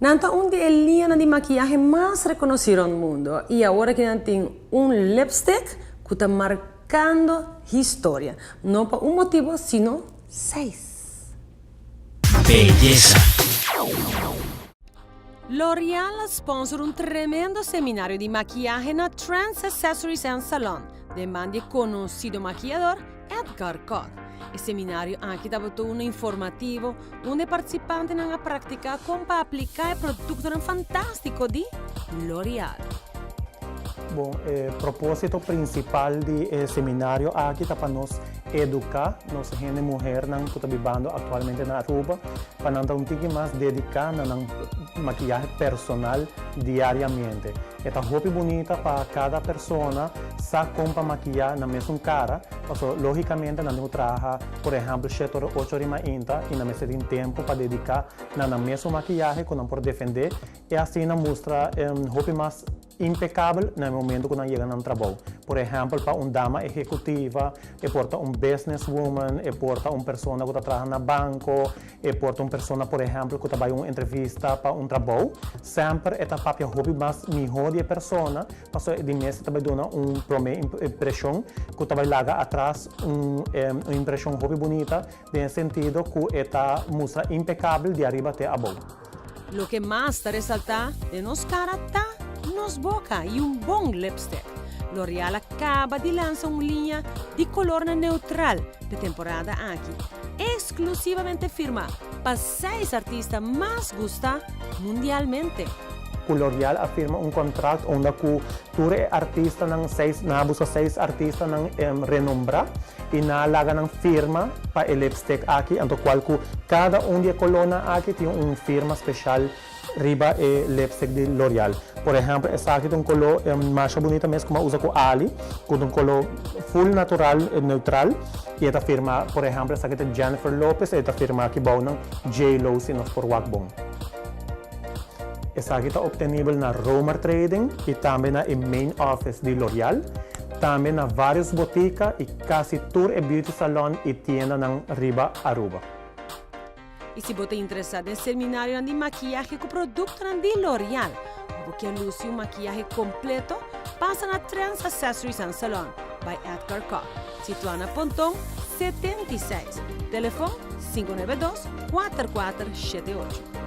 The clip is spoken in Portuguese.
Nanta un de línea de maquillaje más reconocido en el mundo y ahora que tiene un lipstick que está marcando historia, no por un motivo, sino 6. Belleza. L'Oreal sponsor un tremendo seminario de maquillaje en Trends Accessories and Salon de man de conocido maquillador Edgar Cod. Il seminario anche dato un informativo onde partecipanti hanno pratica come applicare il prodotto fantastico di L'Oreal. Bom, propósito principal do seminário aqui está para nós educar nossa gente mulher não está vivendo atualmente na Aruba para não ter um pouco mais dedicado na maquiagem personal diariamente. Esta roupa bonita para cada pessoa sabe como maquiar na mesma cara, porque logicamente não trabalha, por exemplo, 7 ou 8 horas e não tem tempo para dedicar na mesma maquiagem que não pode defender e assim não mostra roupa mais impecável no momento que não chega no trabalho. Por exemplo, para uma dama executiva, porta um businesswoman, porta uma pessoa que trabalha no banco, porta uma pessoa, por exemplo, que trabalha uma entrevista para um trabalho. Sempre esta papel roupa mais melhor de pessoa, porque de mês também dá uma primeira impressão que também larga atrás uma impressão roupa bonita, no sentido que esta mostra impecável de arriba até abaixo. Lo que más está resaltar de nos cara está nos boca e um bom lipstick. L'Oreal acaba de lançar uma linha de color neutral de temporada aqui, exclusivamente firma para 6 artistas mais gustados mundialmente. L'Oreal afirma um contrato onde tu é artista na busca 6 artistas renombrar e na laga ng firma para o lipstick aqui, então qual cada de coluna aqui tem uma firma especial riba e lipstick de L'Oreal. Por exemplo, essa aqui tem um color mais bonita mesmo como usa com Ali, com um color full natural e neutral. E esta firma, por exemplo, essa aqui tem Jennifer Lopez, e esta firma aqui bom ng J.Lo se nós por Wakbong. Essa aqui está obtenível na Romer Trading e também na main office de L'Oreal. Também na várias boticas e quase tour e beauty salon e tienda ng riba Aruba. E se você interessado em seminário de maquiagem com produto de L'Oreal, ou que luce um maquiagem completo, passa na Trends Accessories and Salon by Edgar Cod, situada na Pontão 76. Telefone 592 4478.